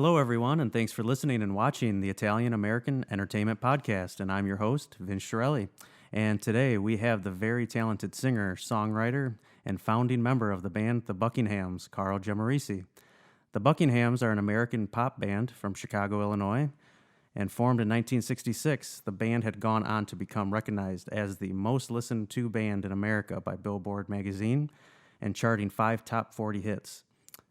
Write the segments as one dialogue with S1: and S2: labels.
S1: Hello, everyone, and thanks for listening and watching the Italian American Entertainment Podcast. And I'm your host, Vince Chiarelli. And today we have the very talented singer, songwriter, and founding member of the band The Buckinghams, Carl Giammarese. The Buckinghams are an American pop band from Chicago, Illinois. And formed in 1966, the band had gone on to become recognized as the most listened to band in America by Billboard magazine and charting 5 top 40 hits.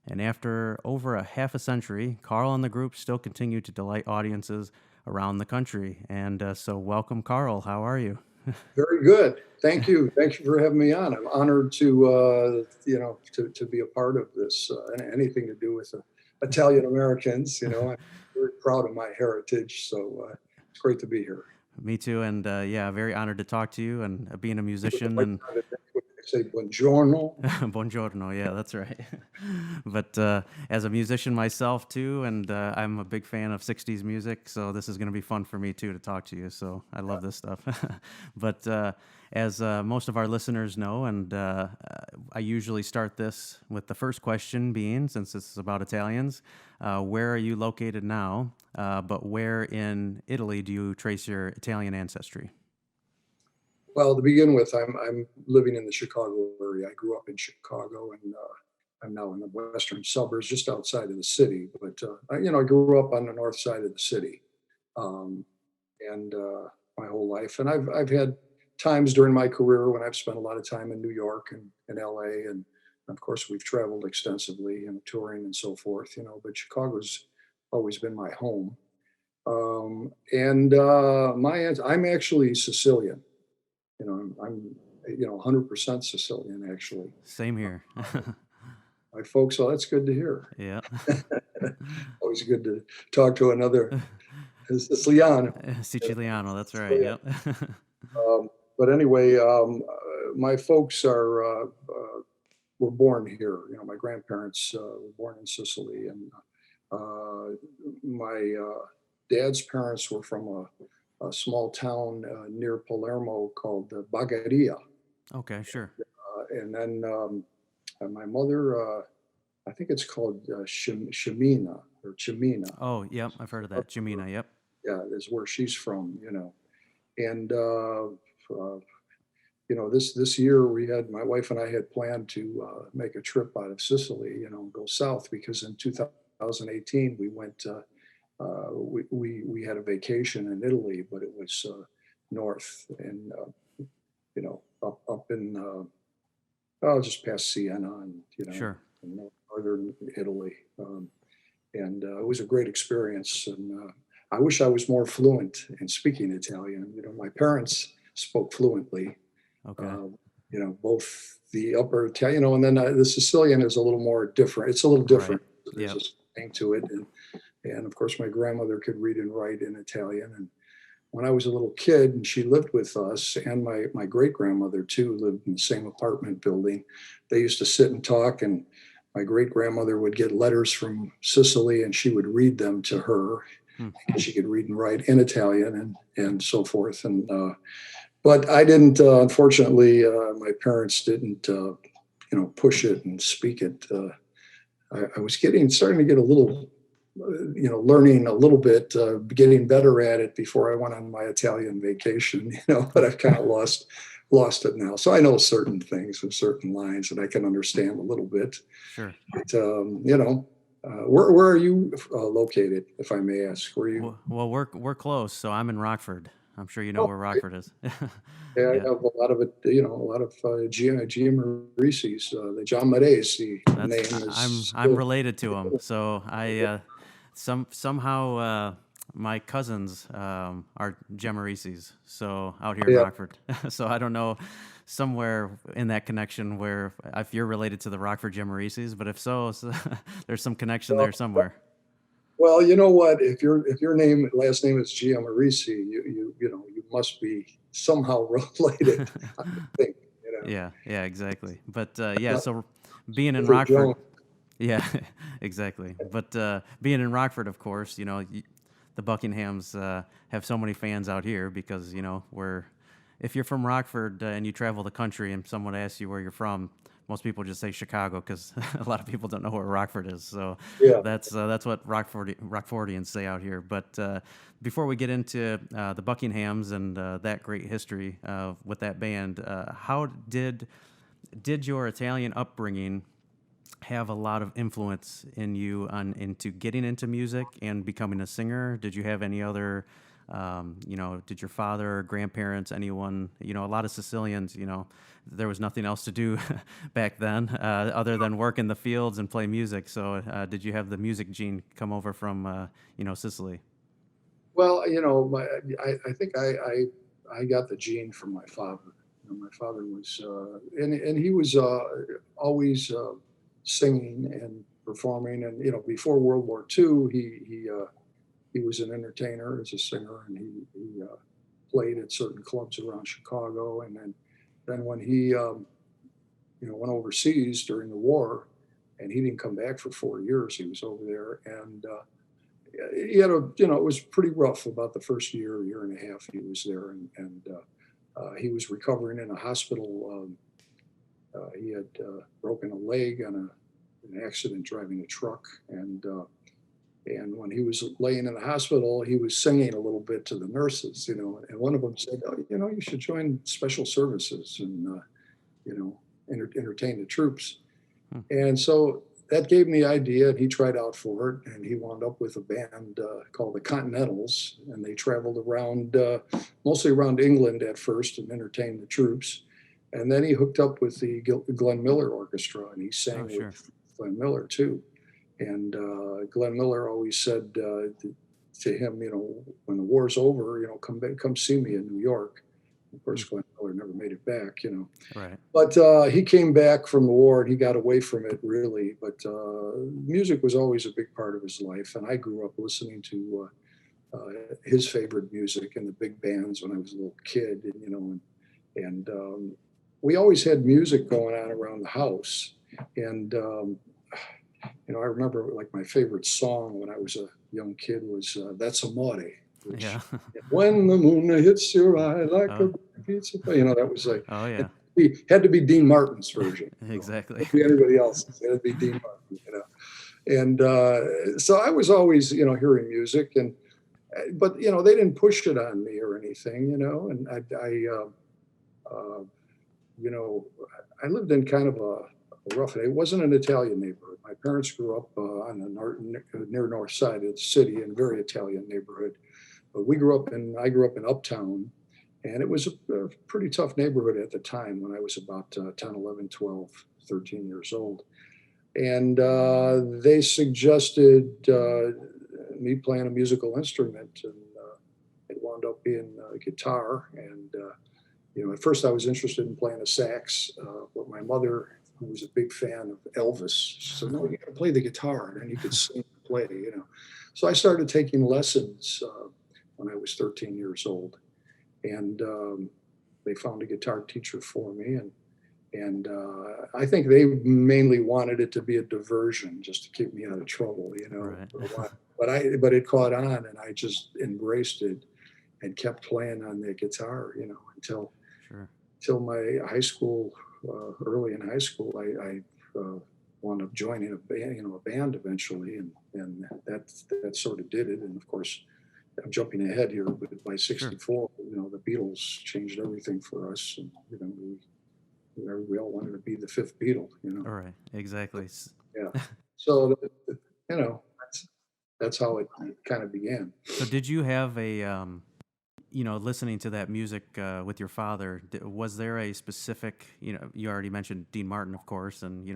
S1: And after over a half a century, Carl and the group still continue to delight audiences around the country. And so welcome, Carl. How are you?
S2: Very good. Thank you. Thank you for having me on. I'm honored to be a part of this, and anything to do with Italian Americans. I'm very proud of my heritage. So it's great to be here.
S1: Me too. And very honored to talk to you and being a musician. And
S2: say buongiorno.
S1: Buongiorno, yeah, that's right. But as a musician myself too, and I'm a big fan of 60s music, so this is going to be fun for me too to talk to you. So I love this stuff. But as most of our listeners know, and I usually start this with the first question being, since this is about Italians, where are you located now? But where in Italy do you trace your Italian ancestry?
S2: Well, to begin with, I'm living in the Chicago area. I grew up in Chicago, and I'm now in the western suburbs, just outside of the city. But I grew up on the north side of the city, and my whole life. And I've had times during my career when I've spent a lot of time in New York and L.A. And of course, we've traveled extensively, touring and so forth. But Chicago's always been my home. I'm actually Sicilian. I'm 100% Sicilian, actually.
S1: Same here.
S2: My folks, well, that's good to hear.
S1: Yeah.
S2: Always good to talk to another Siciliano.
S1: Siciliano, that's right. Yep.
S2: But anyway, my folks were born here. My grandparents were born in Sicily, and my dad's parents were from a small town near Palermo called Bagheria.
S1: Okay, sure.
S2: And then my mother, I think it's called Chimina or Chimina.
S1: Oh, yep, I've heard of that. Chimina, yep.
S2: Yeah, is where she's from, And this year my wife and I had planned to make a trip out of Sicily, go south, because in 2018 we went. We had a vacation in Italy, but it was north and up in just past Siena and
S1: Sure.
S2: in northern Italy, and it was a great experience. And I wish I was more fluent in speaking Italian. My parents spoke fluently.
S1: Okay.
S2: Both the upper Italian, and then the Sicilian is a little more different. It's a little different.
S1: Right.
S2: There's a thing to it, and of course, my grandmother could read and write in Italian. And when I was a little kid, and she lived with us, and my great grandmother too lived in the same apartment building, they used to sit and talk. And my great grandmother would get letters from Sicily, and she would read them to her. She could read and write in Italian and so forth. And but I didn't. Unfortunately, my parents didn't. Push it and speak it. I was starting to get a little. Learning a little bit, getting better at it before I went on my Italian vacation, but I've kind of lost it now. So I know certain things and certain lines that I can understand a little bit.
S1: Sure.
S2: But, where are you located, if I may ask? Where you?
S1: Well, we're close. So I'm in Rockford. I'm sure you know where Rockford is.
S2: Yeah, I have a lot of it. A lot of Giammarese's. The Giammarese name is.
S1: I'm related to him. So I somehow my cousins are Giammareses. So out here in Rockford. So I don't know, somewhere in that connection where if you're related to the Rockford Giammareses, but if so, there's some connection there somewhere.
S2: Well, you know what? If your last name is Giammarese, you must be somehow related. I think.
S1: Yeah, exactly. But so being in Rockford, yeah, exactly. But being in Rockford, of course, the Buckinghams have so many fans out here because if you're from Rockford and you travel the country and someone asks you where you're from, most people just say Chicago because a lot of people don't know where Rockford is. So
S2: Yeah.
S1: that's what Rockfordians say out here. But before we get into the Buckinghams and that great history with that band, how did your Italian upbringing have a lot of influence in you on into getting into music and becoming a singer? Did you have any other, did your father, grandparents, anyone, a lot of Sicilians, there was nothing else to do back then other than work in the fields and play music. So did you have the music gene come over from, Sicily?
S2: Well, I think I got the gene from my father. My father was, and he was always singing and performing. And before World War II, he was an entertainer as a singer, and he played at certain clubs around Chicago. And then when he went overseas during the war, and he didn't come back for 4 years, he was over there, and he had it was pretty rough about the first year and a half he was there, and he was recovering in a hospital. He had broken a leg on an accident driving a truck, and when he was laying in the hospital, he was singing a little bit to the nurses, and one of them said, "Oh, you should join special services and entertain the troops."
S1: Hmm.
S2: And so that gave me the idea, and he tried out for it, and he wound up with a band called the Continentals, and they traveled around, mostly around England at first, and entertained the troops. And then he hooked up with the Glenn Miller Orchestra, and he sang
S1: Oh, sure.
S2: with Glenn Miller too. And Glenn Miller always said to him, when the war's over, come see me in New York. Of course, Glenn Miller never made it back,
S1: Right.
S2: But he came back from the war, and he got away from it really. But music was always a big part of his life, and I grew up listening to his favorite music and the big bands when I was a little kid, and we always had music going on around the house. And I remember like my favorite song when I was a young kid was "That's Amore," which
S1: Yeah.
S2: when the moon hits your eye like
S1: Oh,
S2: a pizza pie. That was like,
S1: oh yeah.
S2: it had to be Dean Martin's version.
S1: Exactly.
S2: It couldn't be anybody else's. It had to be Dean Martin. And so I was always, hearing music, but they didn't push it on me or anything, and uh, you know, I lived in kind of a rough. It wasn't an Italian neighborhood. My parents grew up on the near north side of the city in a very Italian neighborhood. But I grew up in Uptown, and it was a pretty tough neighborhood at the time when I was about 10, 11, 12, 13 years old. And they suggested me playing a musical instrument, and it wound up being guitar. And at first I was interested in playing a sax, but my mother, who was a big fan of Elvis, she said, "No, you got to play the guitar, and then you could sing and play." So I started taking lessons when I was 13 years old, and they found a guitar teacher for me, and I think they mainly wanted it to be a diversion, just to keep me out of trouble,
S1: Right.
S2: for a while. But it caught on, and I just embraced it and kept playing on the guitar, until
S1: Sure.
S2: my high school. Early in high school, I wound up joining a band, eventually, and that sort of did it. And of course, I'm jumping ahead here, but by
S1: Sure.
S2: '64, the Beatles changed everything for us, and we all wanted to be the fifth Beatle.
S1: All right. Exactly.
S2: Yeah. So that's how it kind of began.
S1: So did you have a listening to that music with your father, was there a specific, you already mentioned Dean Martin, of course, and,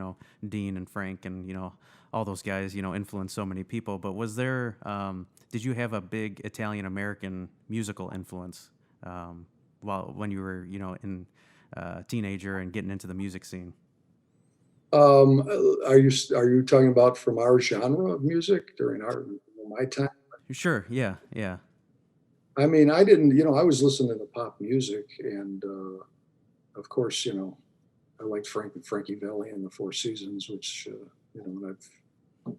S1: Dean and Frank and, all those guys, influenced so many people, but was there, did you have a big Italian American musical influence when you were, in teenager and getting into the music scene?
S2: Are you talking about from our genre of music during my time?
S1: Sure. Yeah. Yeah.
S2: I mean, I didn't, I was listening to pop music, and of course, I liked Frankie Valli and the Four Seasons, which and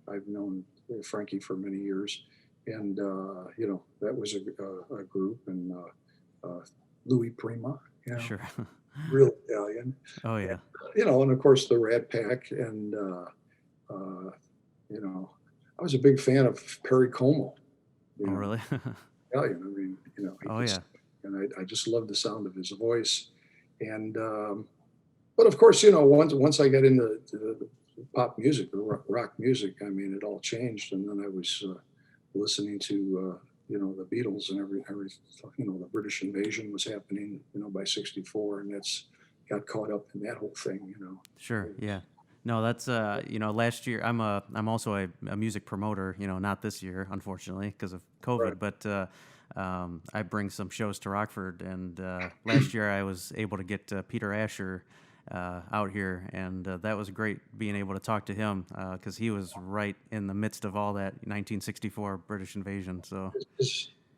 S2: I've known Frankie for many years, and that was a group, and Louis Prima,
S1: Sure.
S2: real Italian.
S1: Oh
S2: And,
S1: yeah.
S2: and of course the Rat Pack, and uh, you know, I was a big fan of Perry Como. You
S1: Oh
S2: know,
S1: really?
S2: Italian. I mean, he
S1: Oh
S2: could,
S1: yeah.
S2: and I just loved the sound of his voice. And but of course, once I got into the pop music, the rock music, I mean, it all changed. And then I was listening to the Beatles, and every the British invasion was happening, by '64, and that's got caught up in that whole thing.
S1: Sure. Yeah. No, that's last year I'm also a music promoter, not this year unfortunately because of
S2: Right.
S1: COVID, but I bring some shows to Rockford, and last year I was able to get Peter Asher out here, and that was great being able to talk to him because he was right in the midst of all that 1964 British invasion. So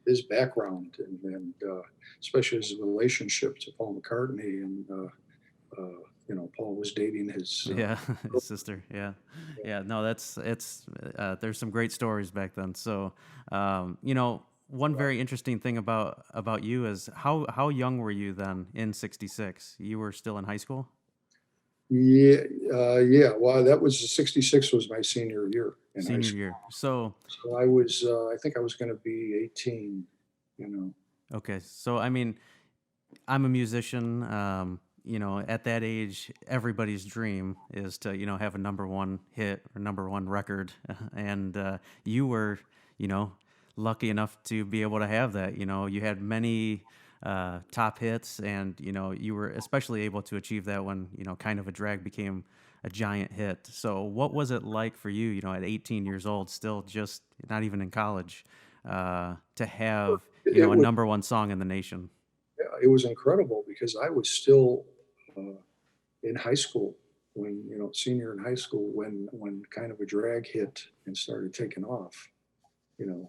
S2: His background, and especially his relationship to Paul McCartney, and Paul was dating his
S1: yeah, his sister. Yeah, yeah. No, that's it's. There's some great stories back then. So, one very interesting thing about you is how young were you then in '66? You were still in high school.
S2: yeah, yeah. Well, that was '66 was my senior year in high
S1: Senior
S2: school.
S1: year. So,
S2: So I think I was going to be 18. You know,
S1: okay. So, I mean, I'm a musician. At that age, everybody's dream is to, have a number one hit or number one record. And you were, you know, lucky enough to be able to have that. You had many top hits, and, you were especially able to achieve that when, Kind of a Drag became a giant hit. So, what was it like for you, at 18 years old, still just not even in college, to have,
S2: it
S1: a
S2: was
S1: number one song in the nation?
S2: it was incredible because I was still uh, in high school when senior in high school when Kind of a Drag hit and started taking off. And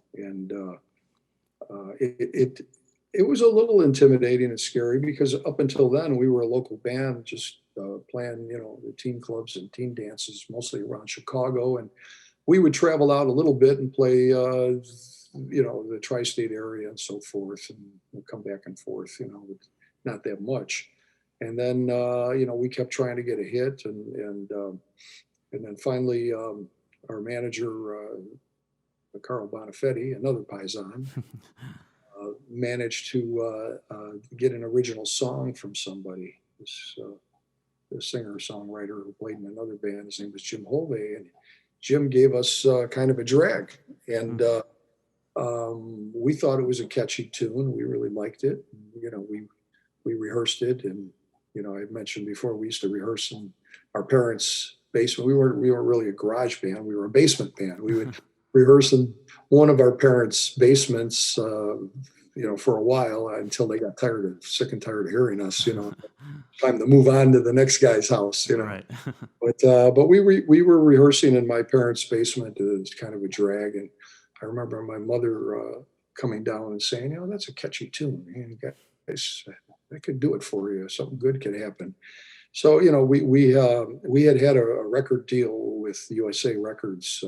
S2: it was a little intimidating and scary because up until then we were a local band just playing the teen clubs and teen dances mostly around Chicago, and we would travel out a little bit and play the tri-state area and so forth, and we'll come back and forth, with not that much. And then we kept trying to get a hit, and then finally our manager Carl Bonifetti, another Paisan, managed to get an original song from somebody. The singer-songwriter who played in another band, his name was Jim Holvey, and Jim gave us Kind of a Drag, and we thought it was a catchy tune. We really liked it. We rehearsed it, and I mentioned before we used to rehearse in our parents' basement. We weren't really a garage band. We were a basement band. We would rehearse in one of our parents' basements, for a while until they got sick and tired of hearing us. Time to move on to the next guy's house.
S1: Right.
S2: But we were rehearsing in my parents' basement. It was Kind of a Drag, and I remember my mother coming down and saying, that's a catchy tune. Man. Guys, I could do it for you. Something good could happen. So we had a record deal with USA Records.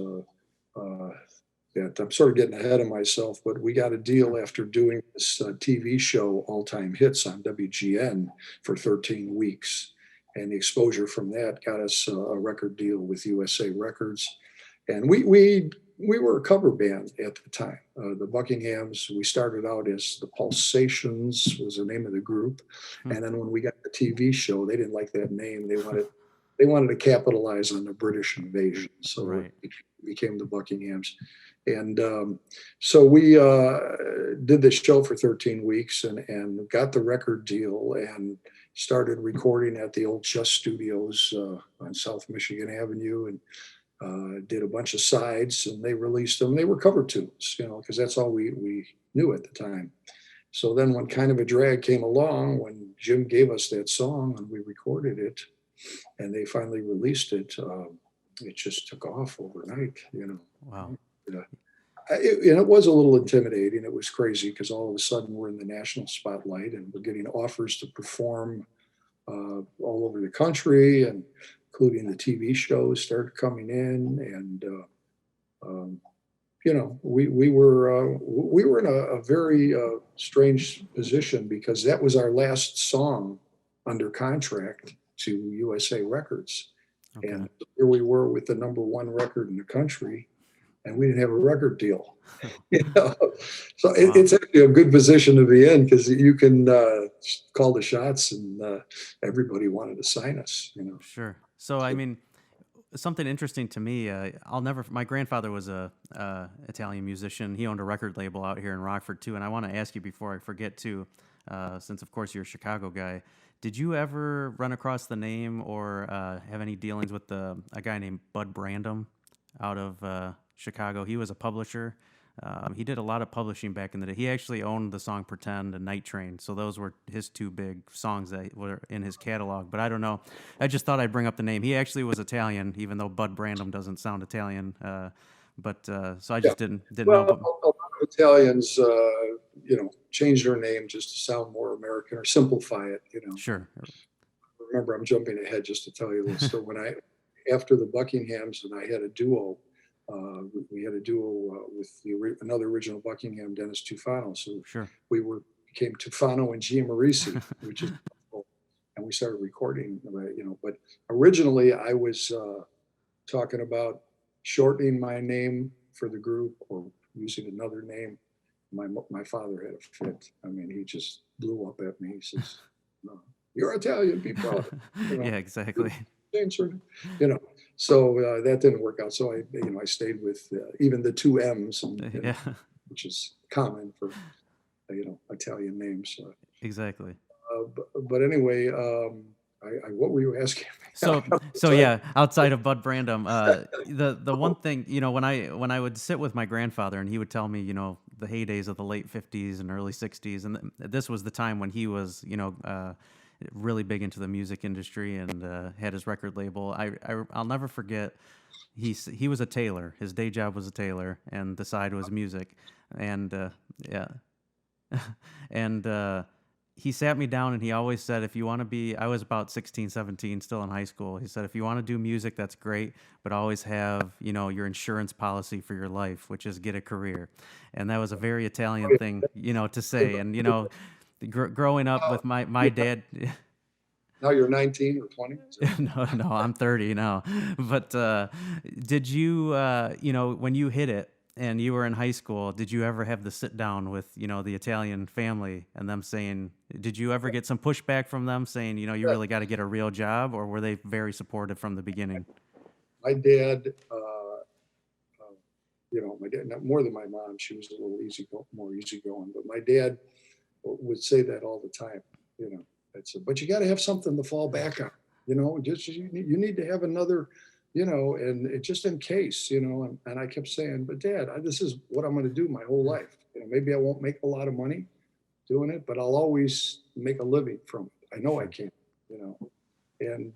S2: That I'm sort of getting ahead of myself, but we got a deal after doing this TV show, All Time Hits, on WGN for 13 weeks. And the exposure from that got us a record deal with USA Records. And we were a cover band at the time. The Buckinghams, we started out as the Pulsations was the name of the group. And then when we got the TV show, they didn't like that name. They wanted to capitalize on the British invasion. So
S1: Right.
S2: it became the Buckinghams. And so we did this show for 13 weeks and got the record deal and started recording at the old Just Studios on South Michigan Avenue, and did a bunch of sides, and they released them. They were cover tunes, because that's all we knew at the time. So then when Kind of a Drag came along, when Jim gave us that song and we recorded it and they finally released it, it just took off overnight.
S1: Wow.
S2: And it was a little intimidating. It was crazy because all of a sudden we're in the national spotlight and we're getting offers to perform all over the country, and including the TV shows started coming in. And we were in a very strange position because that was our last song under contract to USA Records.
S1: Okay.
S2: And here we were with the #1 record in the country, and we didn't have a record deal. You know? So
S1: Wow.
S2: it's actually a good position to be in, because you can call the shots, and everybody wanted to sign us, you know.
S1: Sure. So, I mean, something interesting to me, my grandfather was a Italian musician. He owned a record label out here in Rockford too. And I want to ask you before I forget too, since of course you're a Chicago guy, did you ever run across the name or have any dealings with a guy named Bud Brandom out of Chicago? He was a publisher. He did a lot of publishing back in the day. He actually owned the song Pretend and Night Train. So those were his two big songs that were in his catalog. But I don't know. I just thought I'd bring up the name. He actually was Italian, even though Bud Brandom doesn't sound Italian. So I just didn't
S2: Well,
S1: know.
S2: a lot of Italians, change their name just to sound more American or simplify it, you know.
S1: Sure.
S2: Remember, I'm jumping ahead just to tell you this. So after the Buckinghams, and I had a duo, we had a duo with another original Buckingham, Dennis Tufano. So
S1: Sure.
S2: we became Tufano and Giammarese, which is cool. And we started recording, but originally I was talking about shortening my name for the group or using another name. My father had a fit. I mean, he just blew up at me. He says, "No, you're Italian, be proud."
S1: Yeah, exactly.
S2: So that didn't work out. So I stayed with even the two M's,
S1: Yeah,
S2: which is common for Italian names.
S1: exactly.
S2: But anyway, what were you asking me?
S1: So yeah, outside of Bud Brandom, the one thing, when I would sit with my grandfather and he would tell me, the heydays of the late 50s and early 60s, and this was the time when he was, really big into the music industry and had his record label. I'll never forget. He was a tailor. His day job was a tailor, and the side was music. And yeah, and he sat me down and he always said, if you want to be, I was about 16, 17, still in high school. He said, if you want to do music, that's great, but always have, your insurance policy for your life, which is get a career. And that was a very Italian thing, to say. And, growing up with my dad.
S2: Now you're 19 or 20?
S1: No, I'm 30 now. But did you, when you hit it, and you were in high school, did you ever have the sit down with, the Italian family and them saying, did you ever get some pushback from them saying, you really got to get a real job, or were they very supportive from the beginning?
S2: My dad, my dad, not more than my mom, she was a little more easygoing, but my dad would say that all the time, but you got to have something to fall back on, just you need to have another, and it just in case, and I kept saying, but Dad, this is what I'm going to do my whole life. Maybe I won't make a lot of money doing it, but I'll always make a living from it. I know I can, and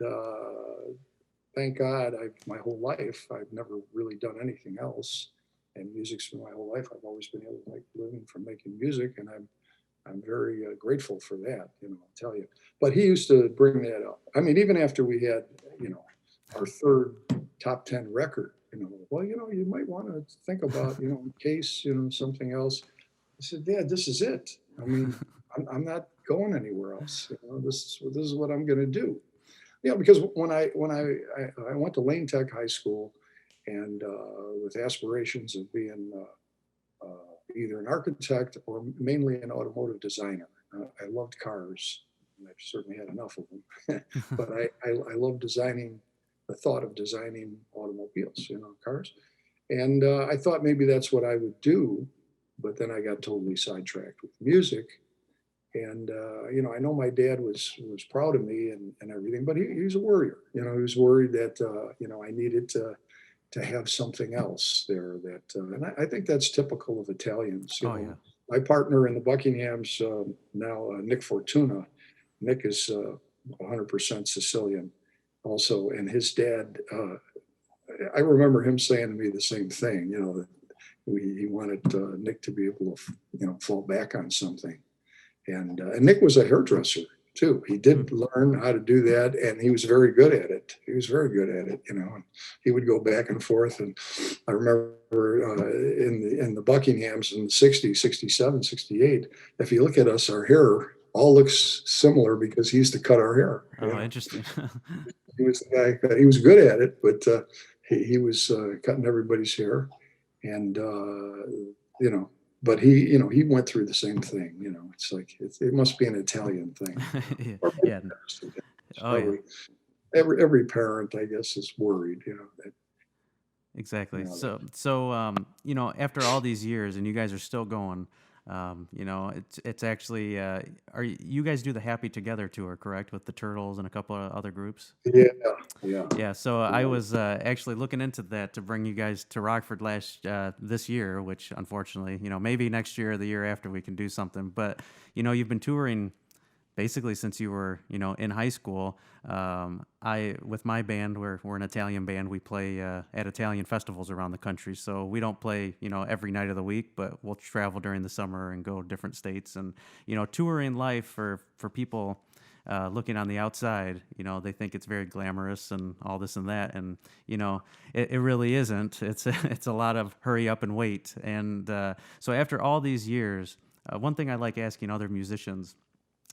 S2: thank God my whole life, I've never really done anything else, and music's been my whole life. I've always been able to make a living from making music, and I'm very grateful for that, I'll tell you. But he used to bring that up. I mean, even after we had, our third top 10 record, well, you might want to think about, in case, something else. I said, Dad, this is it. I mean, I'm not going anywhere else. This is what I'm going to do. Because when I went to Lane Tech High School, and with aspirations of being either an architect or mainly an automotive designer. I loved cars, and I've certainly had enough of them. But I love the thought of designing automobiles, cars. And I thought maybe that's what I would do, but then I got totally sidetracked with music. And I know my dad was proud of me and everything, but he's a worrier. He was worried that I needed to have something else there and I think that's typical of Italians.
S1: Yeah.
S2: My partner in the Buckinghams now, Nick Fortuna. Nick is 100% Sicilian also, and his dad, I remember him saying to me the same thing, that he wanted Nick to be able to, fall back on something. And Nick was a hairdresser too. He did learn how to do that, and he was very good at it. And he would go back and forth. And I remember in the Buckinghams in the 60s, 67, 68, if you look at us, our hair all looks similar because he used to cut our hair.
S1: Oh, interesting.
S2: He was the guy. He was good at it, but he was cutting everybody's hair, and you know. But he went through the same thing. It's like it must be an Italian thing,
S1: Yeah.
S2: or
S1: Yeah. Oh, yeah.
S2: probably every parent, I guess, is worried. That
S1: Exactly.
S2: that
S1: So, after all these years, and you guys are still going, it's actually, you guys do the Happy Together tour, correct, with the Turtles and a couple of other groups?
S2: yeah, yeah,
S1: Yeah. So I
S2: yeah.
S1: was actually looking into that to bring you guys to Rockford this year, which unfortunately, maybe next year or the year after we can do something. But you've been touring basically since you were in high school. I with my band, we're an Italian band. We play at Italian festivals around the country, so we don't play every night of the week, but we'll travel during the summer and go to different states. And touring life for people looking on the outside, they think it's very glamorous and all this and that, and it really isn't. It's a lot of hurry up and wait. And so after all these years, one thing I like asking other musicians,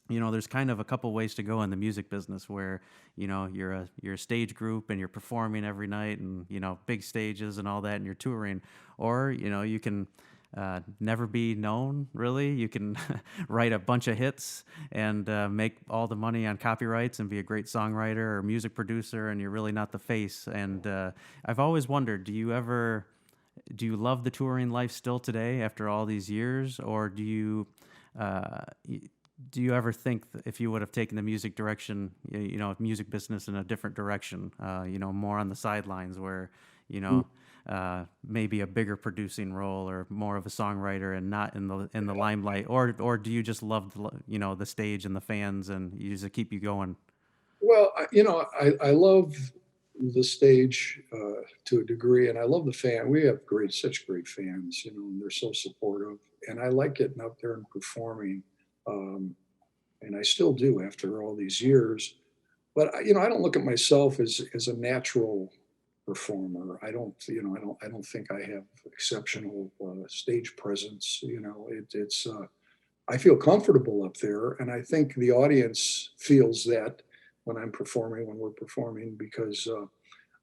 S1: there's kind of a couple ways to go in the music business where, you're a stage group and you're performing every night and, big stages and all that, and you're touring, or, you can never be known, really. You can write a bunch of hits and make all the money on copyrights and be a great songwriter or music producer, and you're really not the face. And I've always wondered, do you love the touring life still today after all these years, or uh, do you ever think if you would have taken the music direction, music business in a different direction, more on the sidelines where, you know, maybe a bigger producing role or more of a songwriter and not in the limelight, or do you just love the stage and the fans and you just keep you going?
S2: Well, I love the stage to a degree, and I love the fan. We have such great fans, and they're so supportive. And I like getting out there and performing, um, and I still do after all these years. But I don't look at myself as a natural performer. I don't think I have exceptional stage presence. I feel comfortable up there, and I think the audience feels that when we're performing, because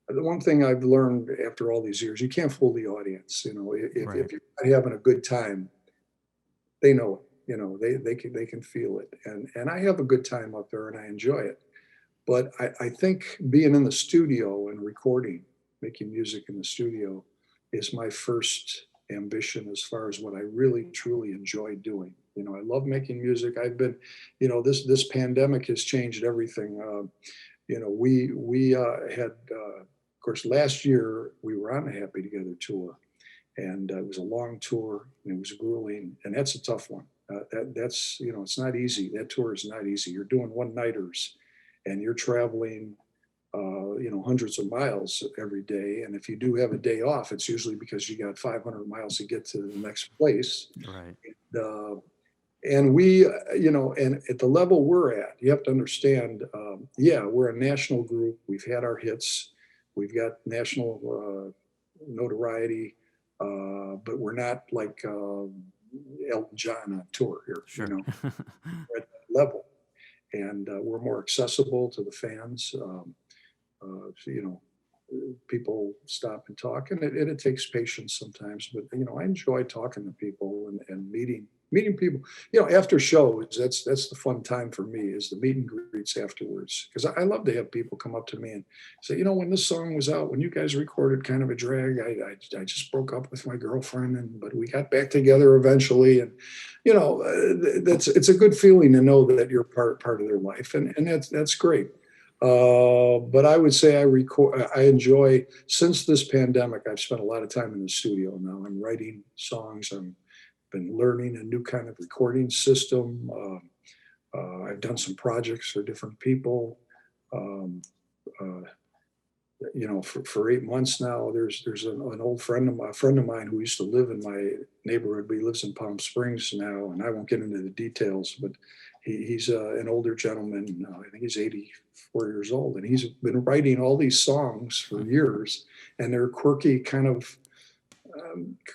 S2: the one thing I've learned after all these years, you can't fool the audience.
S1: Right.
S2: If you're not having a good time, they know it. They can feel it, and I have a good time up there, and I enjoy it. But I think being in the studio and recording, making music in the studio, is my first ambition as far as what I really truly enjoy doing. I love making music. This pandemic has changed everything. We had, of course, last year we were on the Happy Together tour, and it was a long tour, and it was grueling, and that's a tough one. That's it's not easy. That tour is not easy. You're doing one nighters, and you're traveling, hundreds of miles every day. And if you do have a day off, it's usually because you got 500 miles to get to the next place.
S1: Right.
S2: Uh, and we, and at the level we're at, you have to understand, yeah, we're a national group. We've had our hits. We've got national notoriety, but we're not like Elton John on tour here.
S1: Sure.
S2: We're at that level, and we're more accessible to the fans. So, people stop and talk, and it takes patience sometimes. But I enjoy talking to people and meeting people. After shows, that's the fun time for me, is the meet and greets afterwards, because I love to have people come up to me and say, when this song was out, when you guys recorded Kind of a Drag, I just broke up with my girlfriend, but we got back together eventually, and it's a good feeling to know that you're part of their life, and that's great. But I would say I enjoy, since this pandemic, I've spent a lot of time in the studio now. I'm writing songs. I've been learning a new kind of recording system. I've done some projects for different people. Um, uh, for 8 months now, there's an old friend of mine who used to live in my neighborhood, but he lives in Palm Springs now, and I won't get into the details, but he's an older gentleman. I think he's 84 years old, and he's been writing all these songs for years, and they're quirky, kind of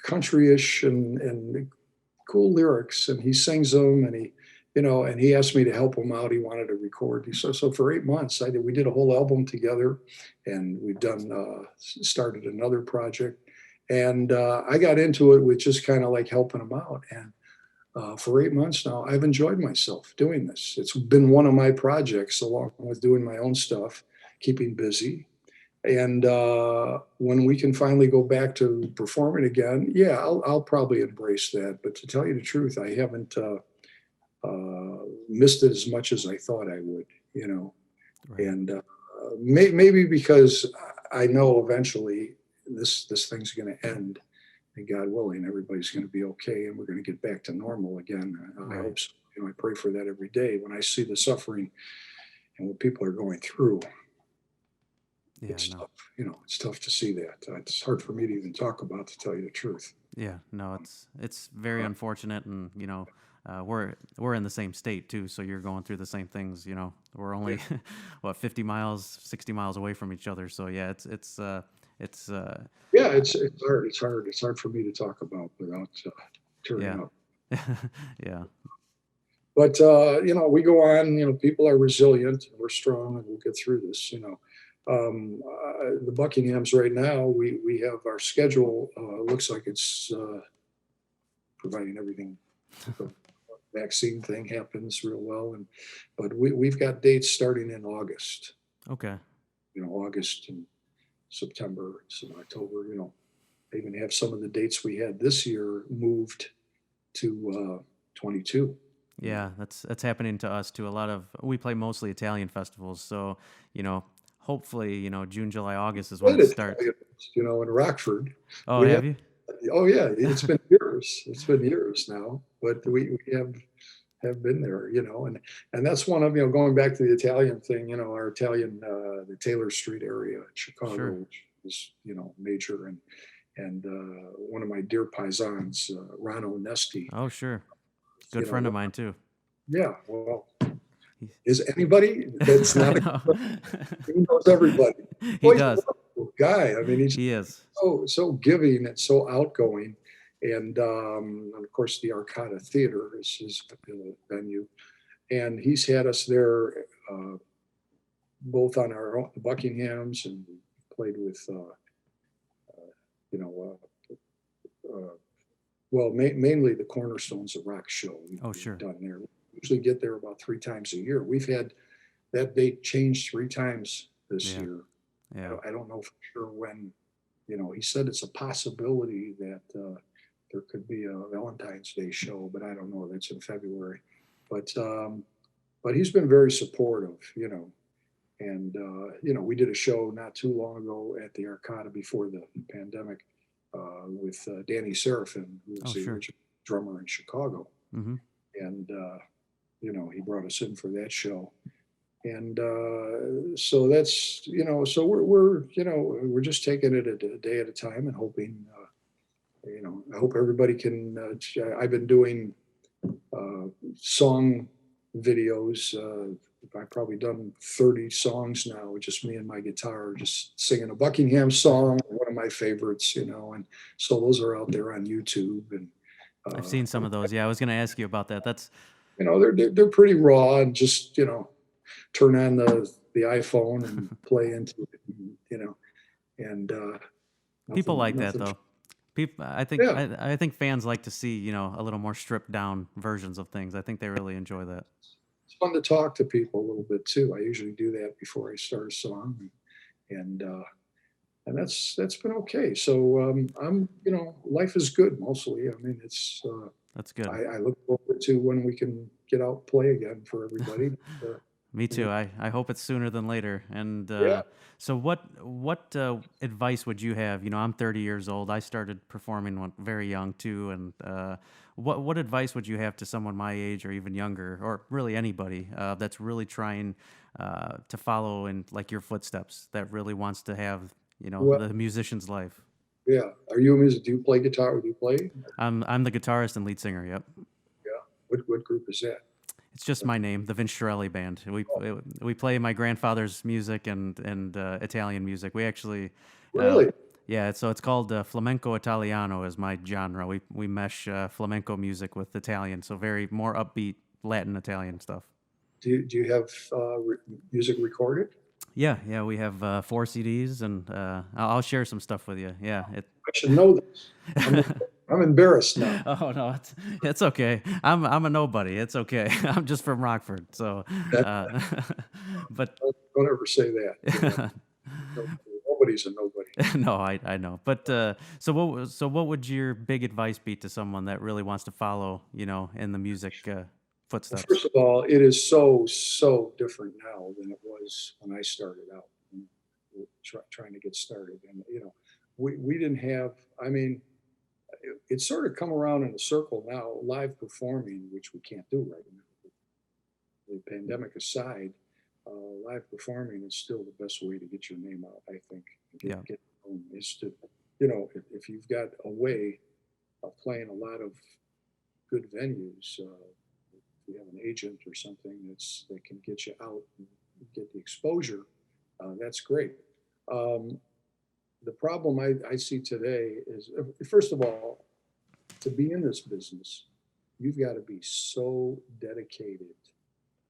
S2: countryish and cool lyrics, and he sings them, and and he asked me to help him out. He wanted to record. So for 8 months, we did a whole album together, and we've started another project. And I got into it with just kind of like helping him out. And for 8 months now, I've enjoyed myself doing this. It's been one of my projects, along with doing my own stuff, keeping busy. And when we can finally go back to performing again, yeah, I'll probably embrace that. But to tell you the truth, I haven't missed it as much as I thought I would,
S1: Right.
S2: And maybe because I know eventually this thing's going to end, and God willing, everybody's going to be okay, and we're going to get back to normal again. I
S1: Right.
S2: hope so. I pray for that every day. When I see the suffering and what people are going through,
S1: Yeah.
S2: it's
S1: No.
S2: tough. It's tough to see that. It's hard for me to even talk about, to tell you the truth.
S1: Yeah. No. It's very unfortunate, and we're in the same state too, so you're going through the same things. We're only
S2: Yeah.
S1: what 50 miles, 60 miles away from each other. So yeah, it's
S2: Yeah, it's hard. It's hard for me to talk about without tearing
S1: yeah.
S2: up.
S1: Yeah.
S2: But we go on. People are resilient, and we're strong, and we'll get through this. The Buckinghams right now, we have our schedule. Looks like it's providing everything. The vaccine thing happens real well, but we've got dates starting in August.
S1: Okay.
S2: August and September, some October. I even have some of the dates we had this year moved to 22.
S1: Yeah, that's happening to us too. We play mostly Italian festivals, so hopefully June, July, August is when it starts.
S2: In Rockford.
S1: Oh, have you?
S2: Oh yeah, it's been years. It's been years now, but we have been there, and that's one of going back to the Italian thing. Our Italian, the Taylor Street area in Chicago,
S1: Sure.
S2: which is major, and one of my dear paisans, Rano Nesti.
S1: Oh, sure. Good friend of mine too.
S2: Yeah, well, is anybody that's
S1: I
S2: not?
S1: know.
S2: He knows everybody.
S1: He does.
S2: He's a wonderful guy. I mean, he's
S1: He is.
S2: so giving and so outgoing. And of course, the Arcada Theater is his venue, and he's had us there both on our own, the Buckinghams, and played with mainly the Cornerstones of Rock show.
S1: Sure.
S2: Done there. We usually get there about 3 times a year. We've had that date changed 3 times this year.
S1: Yeah.
S2: I don't know for sure when. He said it's a possibility that there could be a Valentine's Day show, but I don't know. That's in February. But he's been very supportive, and we did a show not too long ago at the Arcada before the pandemic with Danny Seraphin, who was the original drummer in Chicago.
S1: Mm-hmm.
S2: And he brought us in for that show. And so that's, so we're just taking it a day at a time, and hoping, I hope everybody can. I've been doing song videos. I've probably done 30 songs now with just me and my guitar, just singing a Buckingham song, one of my favorites, and so those are out there on YouTube. And
S1: I've seen some of those. Yeah, I was going to ask you about that. That's
S2: they're pretty raw, and just turn on the iPhone and play into it, and
S1: people like that though. People, I think,
S2: Yeah.
S1: I think fans like to see a little more stripped down versions of things. I think they really enjoy that.
S2: It's fun to talk to people a little bit too. I usually do that before I start a song, and that's been okay. So I'm life is good mostly. I mean, it's
S1: That's good.
S2: I look forward to when we can get out and play again for everybody.
S1: Me too. I hope it's sooner than later. And
S2: Yeah.
S1: so what advice would you have? I'm 30 years old. I started performing when very young too. And what advice would you have to someone my age or even younger, or really anybody that's really trying to follow in like your footsteps, that really wants to have the musician's life?
S2: Yeah. Are you a musician? Do you play guitar? Do you play?
S1: I'm the guitarist and lead singer. Yep.
S2: Yeah. What group is that?
S1: It's just my name, the Vince Chiarelli Band. We play my grandfather's music and Italian music. We actually
S2: Really?
S1: So it's called flamenco Italiano is my genre. We mesh flamenco music with Italian, so very more upbeat Latin, Italian stuff.
S2: Do you have music recorded?
S1: Yeah, we have 4 CDs, and I'll share some stuff with you. Yeah,
S2: I should know this. I'm embarrassed now.
S1: oh no, it's okay. I'm a nobody. It's okay. I'm just from Rockford, so uh, but
S2: Don't ever say that. Nobody's a nobody.
S1: no, I know. But so what would your big advice be to someone that really wants to follow, in the music
S2: Well,
S1: footsteps?
S2: first of all, it is so different now than it was when I started out, trying to get started. And we didn't have. I mean, it's sort of come around in a circle now. Live performing, which we can't do right now, the pandemic aside, live performing is still the best way to get your name out. I think
S1: Yeah,
S2: get home is to, if you've got a way of playing a lot of good venues. If you have an agent or something that can get you out and get the exposure, that's great. Um, the problem I see today is, first of all, to be in this business, you've got to be so dedicated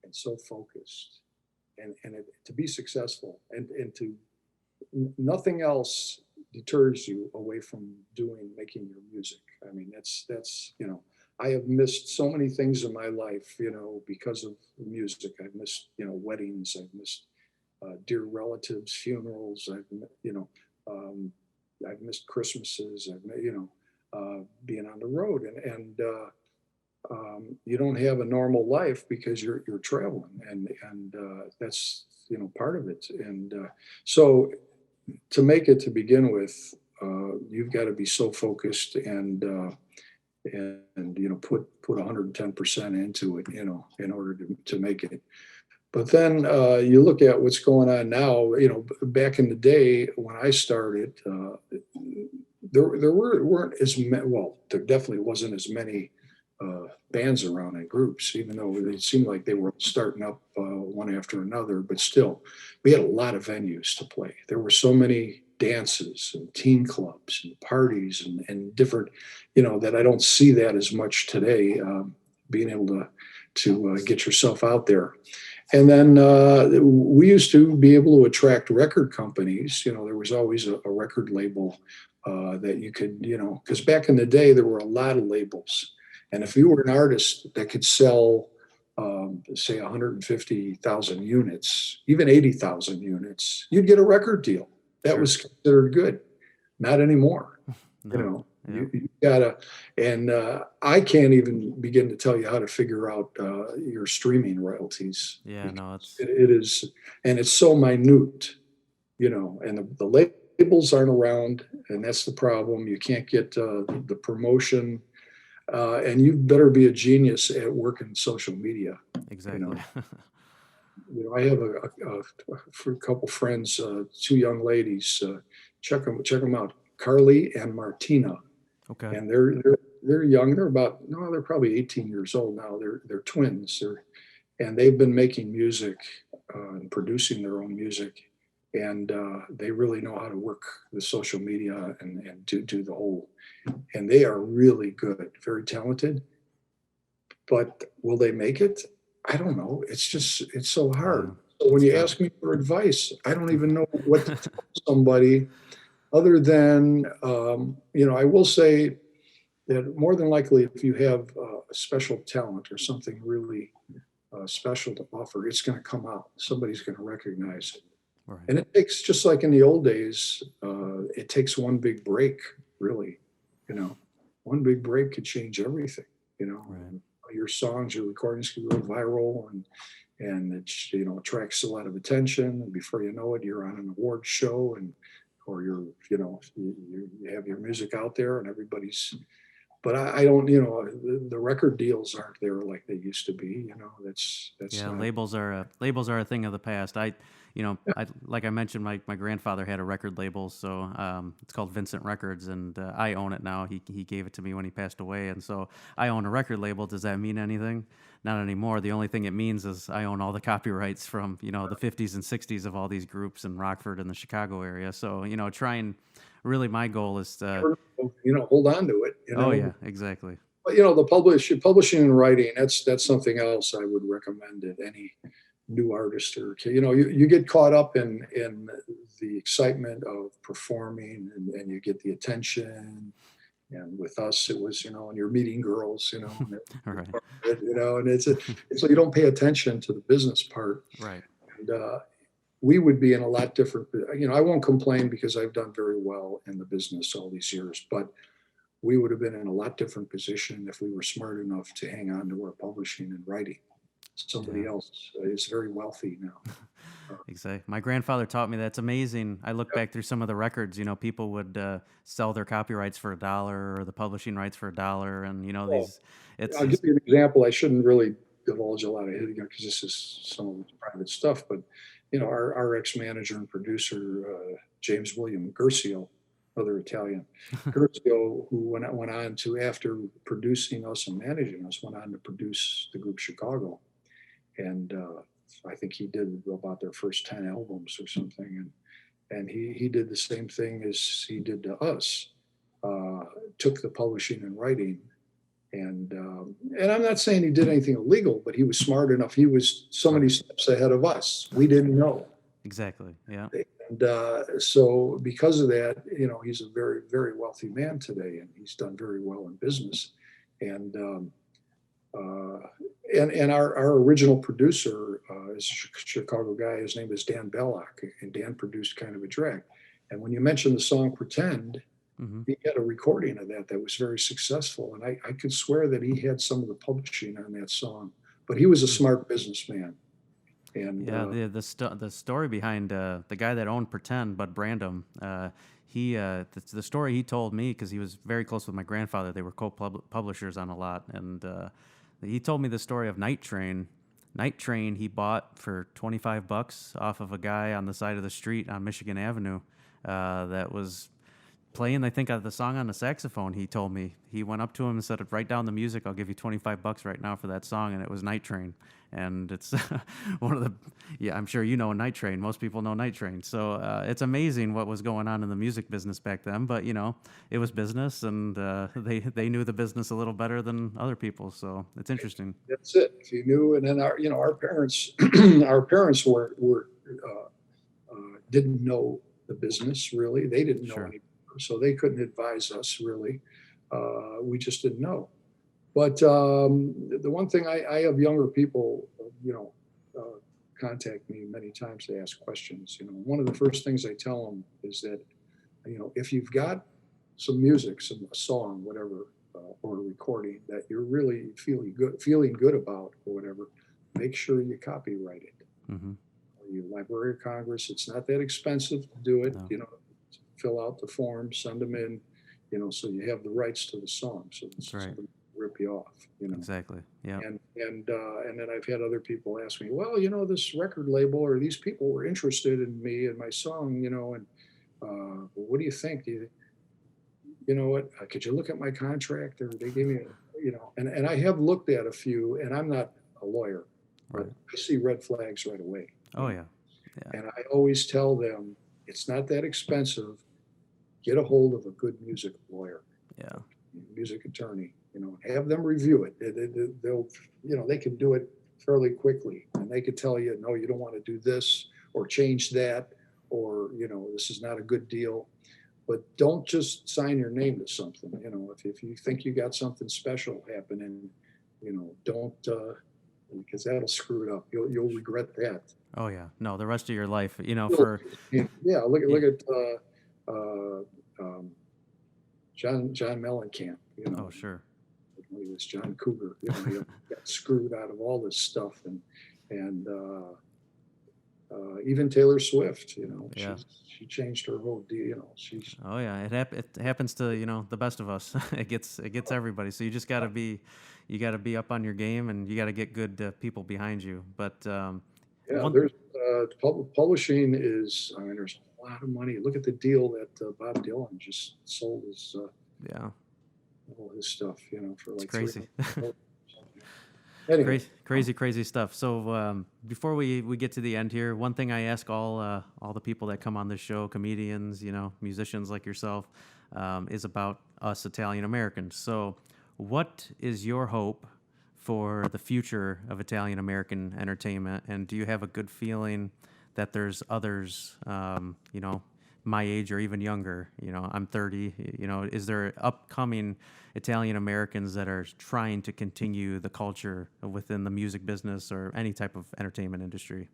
S2: and so focused, and to be successful, and to nothing else deters you away from making your music. I mean, that's I have missed so many things in my life, because of music. I've missed, weddings. I've missed dear relatives, funerals. Um, I've missed Christmases. Being on the road, and you don't have a normal life because you're traveling, and that's part of it. And so to make it to begin with, you've got to be so focused and put 110% into it, in order to make it. But then you look at what's going on now. Back in the day when I started, weren't as many. Well, there definitely wasn't as many bands around and groups, even though it seemed like they were starting up one after another. But still, we had a lot of venues to play. There were so many dances and teen clubs and parties and different, that I don't see that as much today. Being able to get yourself out there. And then we used to be able to attract record companies. There was always a record label that you could, because back in the day, there were a lot of labels. And if you were an artist that could sell, say, 150,000 units, even 80,000 units, you'd get a record deal. That
S1: sure.
S2: was considered good. Not anymore.
S1: No. Yeah.
S2: You gotta, and I can't even begin to tell you how to figure out your streaming royalties.
S1: Yeah, no,
S2: It is, and it's so minute, and the labels aren't around, and that's the problem. You can't get the promotion, and you better be a genius at working social media.
S1: exactly.
S2: I have a couple friends, two young ladies. Check them out, Carly and Martina.
S1: Okay.
S2: And they're young. They're probably 18 years old now. They're twins. And they've been making music and producing their own music, and they really know how to work the social media and do the whole. And they are really good, very talented. But will they make it? I don't know. It's so hard.
S1: Yeah,
S2: So when
S1: it's
S2: you
S1: tough.
S2: ask me for advice, I don't even know what to tell somebody, other than, I will say that more than likely, if you have a special talent or something really special to offer, it's going to come out. Somebody's going to recognize it.
S1: Right.
S2: And it takes, just like in the old days, it takes one big break, really. One big break could change everything.
S1: Right.
S2: Your songs, your recordings can go viral, and it attracts a lot of attention. And before you know it, you're on an award show, or you have your music out there, and everybody's. But I don't, the record deals aren't there like they used to be. That's
S1: Yeah,
S2: not,
S1: labels are a thing of the past. Like I mentioned, my grandfather had a record label, so it's called Vincent Records, and I own it now. He gave it to me when he passed away, and so I own a record label. Does that mean anything? Not anymore. The only thing it means is I own all the copyrights from the 50s and 60s of all these groups in Rockford and the Chicago area. So really my goal is to
S2: hold on to it.
S1: Oh yeah, exactly.
S2: But, the publishing and writing, that's something else I would recommend to any new artist. Or, you get caught up in the excitement of performing, and you get the attention. And with us, it was, and you're meeting girls, and
S1: All right.
S2: and so you don't pay attention to the business part.
S1: Right.
S2: And we would be in a lot different, I won't complain because I've done very well in the business all these years, but we would have been in a lot different position if we were smart enough to hang on to our publishing and writing. Somebody else is very wealthy now.
S1: Exactly. My grandfather taught me that's amazing. I look back through some of the records, people would sell their copyrights for $1 or the publishing rights for $1. And,
S2: I'll give you an example. I shouldn't really divulge a lot of it because this is some of the private stuff, but, our ex-manager and producer, James William Guercio, other Italian, Guercio, who went on to, after producing us and managing us, went on to produce the group Chicago. And I think he did about their first 10 albums or something. And he did the same thing as he did to us, took the publishing and writing. And I'm not saying he did anything illegal, but he was smart enough. He was so many steps ahead of us. We didn't know.
S1: Exactly. Yeah.
S2: And so because of that, he's a very, very wealthy man today, and he's done very well in business. And our original producer is a Chicago guy. His name is Dan Belloc, and Dan produced Kind of a Drag. And when you mentioned the song Pretend, he had a recording of that was very successful. And I could swear that he had some of the publishing on that song. But he was a smart businessman. And
S1: the story behind the guy that owned Pretend, Bud Brandom, the story he told me, because he was very close with my grandfather. They were co-publishers on a lot, and he told me the story of Night Train. Night Train he bought for $25 off of a guy on the side of the street on Michigan Avenue that was playing, I think, the song on the saxophone. He told me he went up to him and said, "Write down the music. I'll give you $25 right now for that song." And it was Night Train, and it's one of the I'm sure Night Train. Most people know Night Train, so it's amazing what was going on in the music business back then. But it was business, and they knew the business a little better than other people. So it's interesting.
S2: That's it. If you knew, and then our parents, our parents were didn't know the business really. They didn't know any. So they couldn't advise us really. We just didn't know. But the one thing I have younger people, contact me many times to ask questions. One of the first things I tell them is that, if you've got some music, a song, whatever, or a recording that you're really feeling good about or whatever, make sure you copyright it. You Library of Congress, it's not that expensive to do it. No. Fill out the form, send them in, so you have the rights to the song, so somebody rip you off.
S1: Exactly. Yeah.
S2: And then I've had other people ask me, well, this record label or these people were interested in me and my song, and what do you think? You know what? Could you look at my contract? Or they gave me, and I have looked at a few, and I'm not a lawyer, but I see red flags right away.
S1: Oh yeah.
S2: And I always tell them, it's not that expensive. Get a hold of a good music lawyer, music attorney, have them review it. They'll, they can do it fairly quickly, and they could tell you, no, you don't want to do this or change that, or, this is not a good deal. But don't just sign your name to something. If you think you got something special happening, don't, because that'll screw it up. You'll regret that.
S1: Oh yeah, no, the rest of your life,
S2: Look at John Mellencamp.
S1: Oh sure.
S2: He was John Cougar. He got screwed out of all this stuff, and even Taylor Swift. She changed her whole deal.
S1: Oh yeah, it happens to the best of us. it gets everybody. So you just gotta be up on your game, and you gotta get good people behind you. But
S2: there's publishing is. There's a lot of money. Look at the deal that Bob Dylan just sold his. All his stuff, for like,
S1: it's crazy.
S2: Anyway.
S1: Crazy stuff. So before we get to the end here, one thing I ask all the people that come on this show, comedians, musicians like yourself, is about us Italian Americans. So what is your hope for the future of Italian American entertainment? And do you have a good feeling that there's others, my age or even younger? I'm 30. Is there upcoming Italian Americans that are trying to continue the culture within the music business or any type of entertainment industry?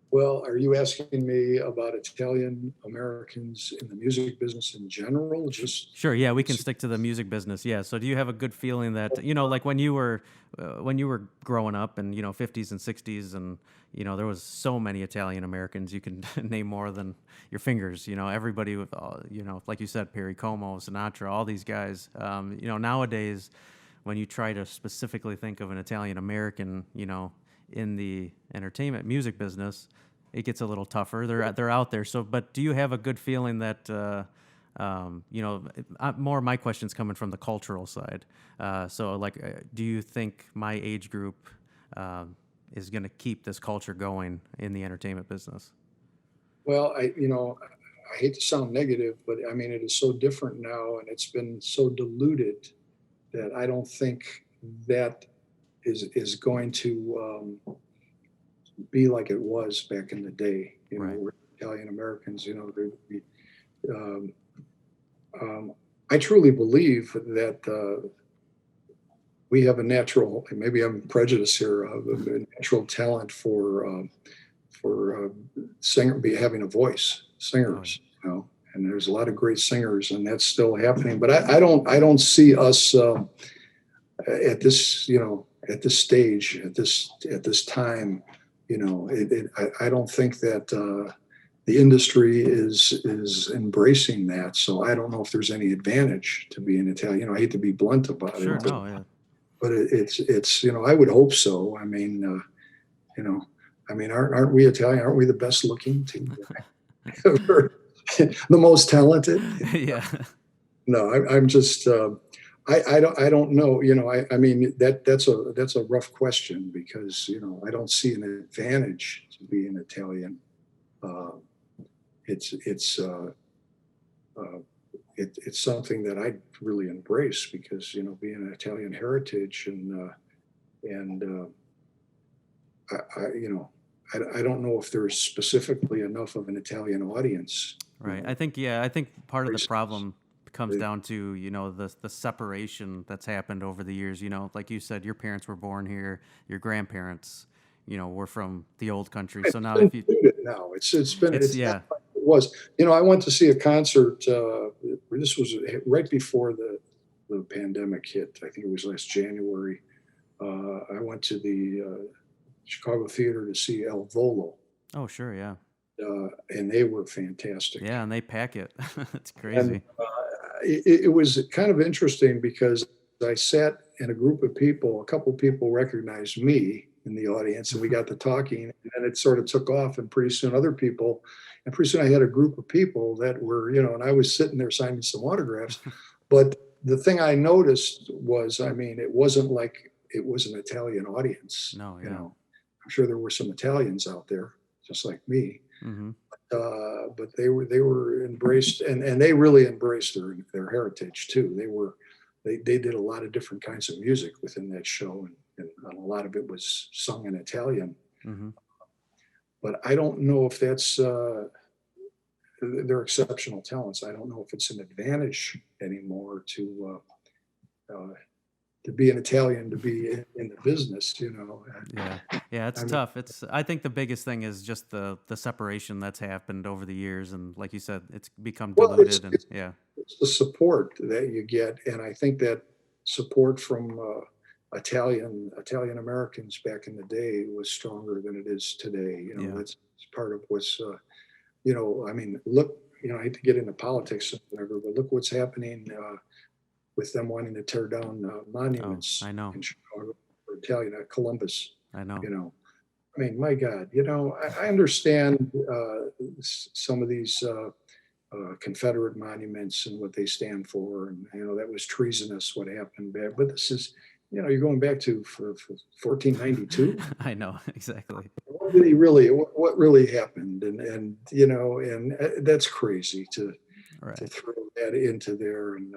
S2: Well, are you asking me about Italian Americans in the music business in general? Just
S1: Sure. Yeah, we can stick to the music business. Yeah. So, do you have a good feeling that like when you were growing up, and 50s and 60s, and there was so many Italian Americans you can name more than your fingers. Everybody with like you said, Perry Como, Sinatra, all these guys. Nowadays, when you try to specifically think of an Italian American, in the entertainment music business, it gets a little tougher. They're out there. So, but do you have a good feeling that more of my questions coming from the cultural side. Do you think my age group is going to keep this culture going in the entertainment business?
S2: well, I hate to sound negative, but I mean, it is so different now, and it's been so diluted that I don't think that is going to be like it was back in the day.
S1: Right.
S2: Where Italian Americans, um, I truly believe that we have a natural, maybe I'm prejudiced here, a natural talent for having a voice, singers, and there's a lot of great singers, and that's still happening. But I don't see us at this, at this stage, at this time, I don't think that the industry is embracing that. So I don't know if there's any advantage to being Italian. I hate to be blunt about
S1: Sure.
S2: it,
S1: No. Yeah.
S2: but it's I would hope so. I mean, aren't we Italian? Aren't we the best looking team? The most talented?
S1: Yeah.
S2: No, I'm just I don't know. I mean that's a rough question because I don't see an advantage to being Italian. Uh, it's it's something that I really embrace because being an Italian heritage and I don't know if there's specifically enough of an Italian audience.
S1: Right. I think part of the problem comes down to the separation that's happened over the years. Like you said, your parents were born here, your grandparents were from the old country. So now if you
S2: Now it's
S1: yeah.
S2: not like it was. I went to see a concert. This was right before the pandemic hit. I think it was last January. I went to the Chicago Theater to see El Volo,
S1: Oh, sure. Yeah.
S2: and they were fantastic.
S1: Yeah. And they pack it. It's
S2: And
S1: crazy.
S2: it was kind of interesting because I sat in a group of people. A couple of people recognized me in the audience, and we got to talking, and then it sort of took off. And pretty soon, I had a group of people that were, and I was sitting there signing some autographs. But the thing I noticed was, I mean, it wasn't like it was an Italian audience.
S1: No. Yeah.
S2: I'm sure there were some Italians out there, just like me.
S1: Mm-hmm.
S2: But they were embraced, and they really embraced their heritage too. They did a lot of different kinds of music within that show, and a lot of it was sung in Italian.
S1: Mm-hmm.
S2: But I don't know if that's they're exceptional talents. I don't know if it's an advantage anymore to be an Italian, to be in the business.
S1: Yeah. Yeah, it's
S2: I mean,
S1: tough. I think the biggest thing is just the separation that's happened over the years, and like you said, it's become
S2: well,
S1: diluted, and yeah.
S2: it's the support that you get, and I think that support from Italian Americans back in the day was stronger than it is today.
S1: Yeah.
S2: That's part of what's I mean, look, I hate to get into politics or whatever, but look what's happening with them wanting to tear down monuments
S1: I know.
S2: in Chicago for Italian at Columbus.
S1: I know.
S2: I mean, my God, I understand some of these Confederate monuments and what they stand for, and that was treasonous what happened back. But this is, you're going back to for 1492.
S1: I know exactly.
S2: What really happened, and that's crazy to
S1: Right.
S2: throw that into there, and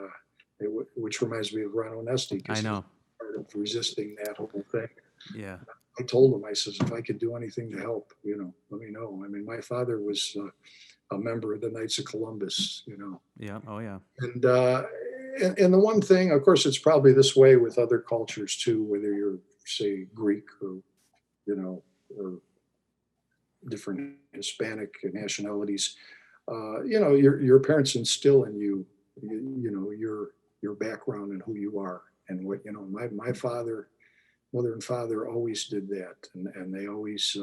S2: which reminds me of Ron Onesti,
S1: I
S2: because he's
S1: know.
S2: part of resisting that whole thing.
S1: Yeah.
S2: I told him, I says, if I could do anything to help, let me know. I mean, my father was a member of the Knights of Columbus,
S1: Yeah. Oh, yeah.
S2: And the one thing, of course, it's probably this way with other cultures too, whether you're, say, Greek or, or different Hispanic nationalities. Your parents instill in you, your background and who you are, and what my mother and father always did that, and they always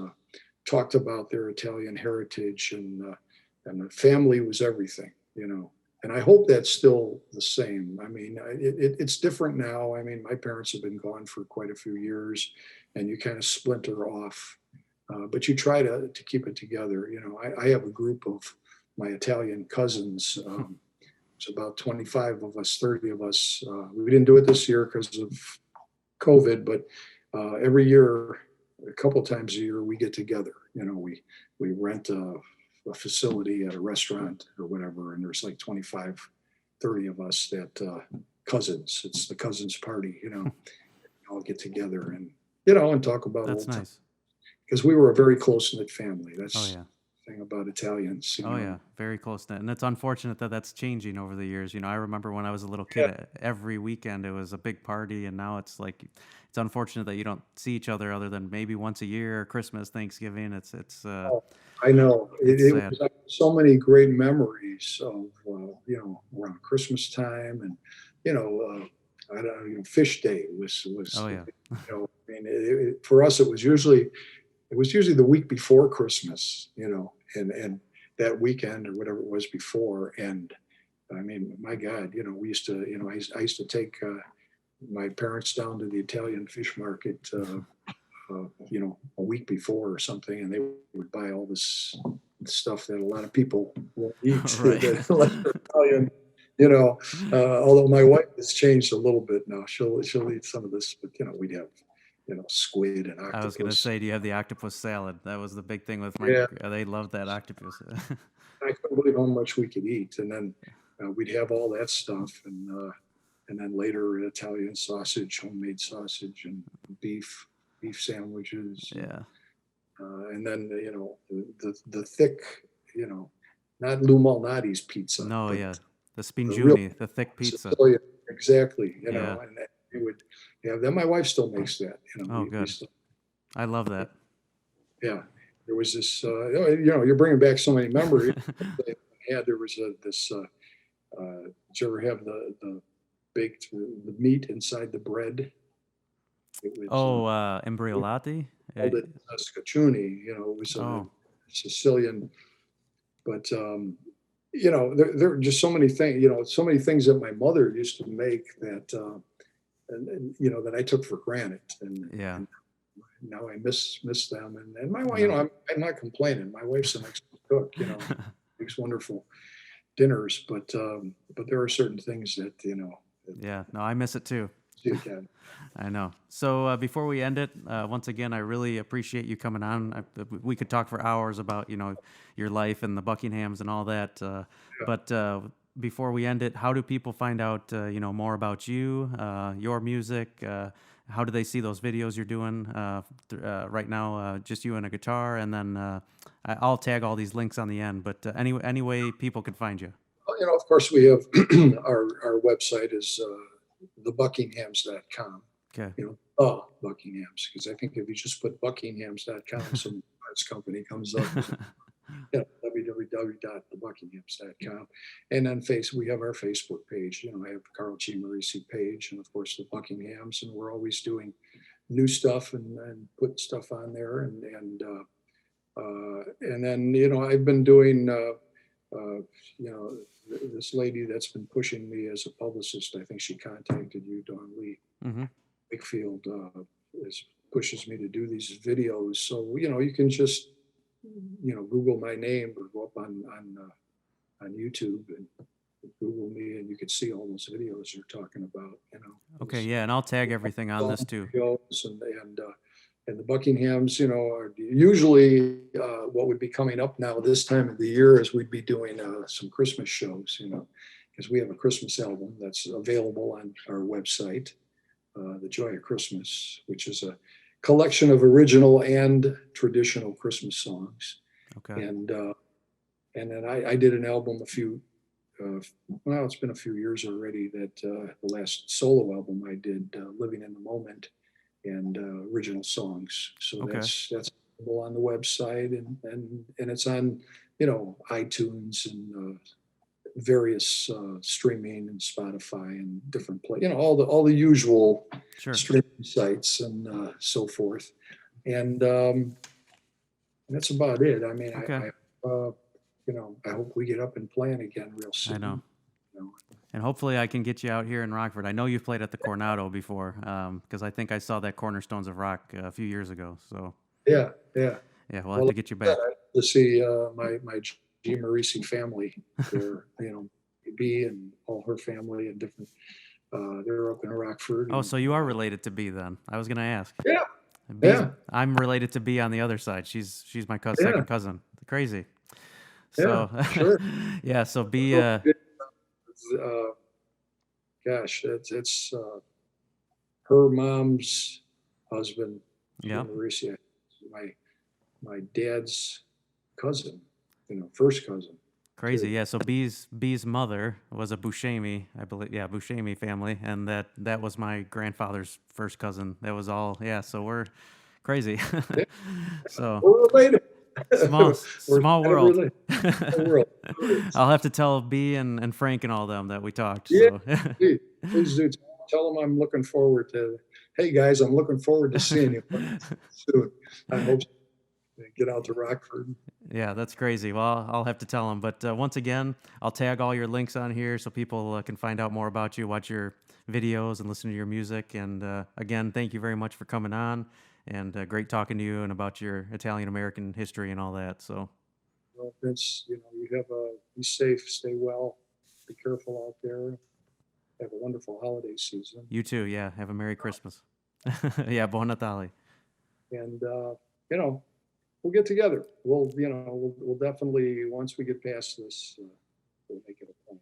S2: talked about their Italian heritage, and the family was everything, And I hope that's still the same. I mean, it's different now. I mean, my parents have been gone for quite a few years, and you kind of splinter off. But you try to keep it together. I have a group of my Italian cousins. It's about 25 of us, 30 of us. We didn't do it this year because of COVID, but every year, a couple times a year, we get together. We rent a facility at a restaurant or whatever, and there's like 25, 30 of us that cousins. It's the cousins party. All get together and and talk about
S1: That's
S2: old times.
S1: nice.
S2: Because we were a very close-knit family. That's
S1: Oh, yeah.
S2: the thing about Italians.
S1: Oh, yeah. Very close knit. And it's unfortunate that that's changing over the years. I remember when I was a little
S2: Yeah.
S1: kid, every weekend it was a big party. And now it's like, it's unfortunate that you don't see each other other than maybe once a year, Christmas, Thanksgiving. It's
S2: Oh, I know.
S1: It's
S2: It
S1: sad.
S2: was so many great memories of, around Christmas time, and, I don't know, Fish Day was,
S1: Oh, yeah.
S2: I mean, for us, it was usually the week before Christmas, and that weekend or whatever it was before. And I mean, my God, we used to, I used to take my parents down to the Italian fish market, a week before or something, and they would buy all this stuff that a lot of people won't eat.
S1: Right.
S2: Unless they're Italian, although my wife has changed a little bit now. She'll eat some of this, but we'd have squid and octopus.
S1: I was going to say, do you have the octopus salad? That was the big thing with
S2: Yeah.
S1: they loved that octopus.
S2: I couldn't believe how much we could eat, and then we'd have all that stuff, and then later Italian sausage, homemade sausage, and beef sandwiches.
S1: Yeah.
S2: And then the thick, not Lou Malnati's pizza.
S1: No,
S2: but
S1: yeah. The
S2: real
S1: spingiuni, the thick pizza.
S2: Sicilian, exactly.
S1: Yeah.
S2: And it would. Yeah. Then my wife still makes that.
S1: Oh, good. I love that.
S2: Yeah. There was this. You're bringing back so many memories. There was this. Did you ever have the baked the meat inside the bread? It was,
S1: Imbriolati?
S2: called it scacciuni. It was Sicilian, but there are just so many things. So many things that my mother used to make that, and that I took for granted,
S1: Yeah.
S2: and now I miss them. And my wife, I'm not complaining. My wife's an excellent cook. Makes wonderful dinners, but there are certain things that
S1: Yeah. No, I miss it too.
S2: you can.
S1: I know. So before we end it, once again, I really appreciate you coming on. We could talk for hours about your life and the Buckinghams and all that. But before we end it, how do people find out more about you, your music? How do they see those videos you're doing right now? Just you and a guitar, and then I'll tag all these links on the end. But any way people could find you.
S2: Well, of course, we have our website is thebuckinghams.com.
S1: Okay.
S2: The Buckinghams, because I think if you just put buckinghams.com, some arts company comes up. www.thebuckinghams.com. And then we have our Facebook page. I have Carl Giammarese page, and of course the Buckinghams, and we're always doing new stuff and putting stuff on there. And then I've been doing this lady that's been pushing me as a publicist. I think she contacted you, Dawn Lee
S1: Mm-hmm.
S2: Wakefield, pushes me to do these videos. So you can just Google my name or go up on YouTube and Google me, and you can see all those videos you're talking about.
S1: Okay, yeah, and I'll tag everything on this too.
S2: And the Buckinghams, are usually what would be coming up now this time of the year is we'd be doing some Christmas shows, because we have a Christmas album that's available on our website, The Joy of Christmas, which is a collection of original and traditional Christmas songs.
S1: Okay.
S2: And then I did an album well, it's been a few years already, that the last solo album I did, Living in the Moment, and original songs. So
S1: Okay.
S2: that's available on the website, and it's on, iTunes and various streaming and Spotify and different all the usual
S1: Sure.
S2: streaming sites and so forth. And that's about it. I mean,
S1: Okay.
S2: I hope we get up and playing again real soon.
S1: I know.
S2: You know.
S1: And hopefully I can get you out here in Rockford. I know you've played at the Coronado before, because I think I saw that Cornerstones of Rock a few years ago. So
S2: Yeah.
S1: we'll have to get you back.
S2: To see my Giammarese family there, B and all her family and different. They're up in Rockford.
S1: Oh, so you are related to B then? I was going to ask.
S2: Yeah.
S1: I'm related to B on the other side. She's my second cousin. Crazy. So
S2: Sure.
S1: yeah. So B.
S2: Gosh, it's her mom's husband.
S1: Yeah.
S2: Giammarese, my dad's cousin. First cousin.
S1: Crazy. Yeah. So B's mother was a Buscemi, I believe. Yeah, Buscemi family, and that was my grandfather's first cousin. That was all. Yeah. So we're crazy. So
S2: we're related.
S1: Small world.
S2: World.
S1: I'll have to tell B and Frank and all them that we talked.
S2: Yeah,
S1: So.
S2: please do. Tell them I'm looking forward to. Hey guys, I'm looking forward to seeing you soon. I hope get out to Rockford.
S1: Yeah, that's crazy. Well, I'll have to tell them. But once again, I'll tag all your links on here so people can find out more about you, watch your videos, and listen to your music. And again, thank you very much for coming on. And great talking to you and about your Italian-American history and all that. So,
S2: well, Vince, you be safe, stay well, be careful out there. Have a wonderful holiday season.
S1: You too, yeah. Have a Merry Christmas. Yeah, Buon Natale.
S2: And we'll get together. We'll definitely, once we get past this, we'll make it a point.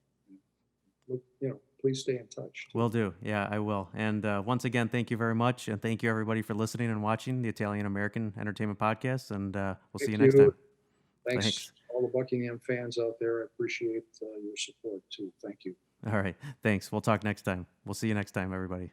S2: Please stay in touch.
S1: Will do. Yeah, I will. And once again, thank you very much. And thank you, everybody, for listening and watching the Italian American Entertainment Podcast. And we'll see you next time.
S2: Thanks. All the Buckingham fans out there. I appreciate your support, too. Thank you.
S1: All right. Thanks. We'll talk next time. We'll see you next time, everybody.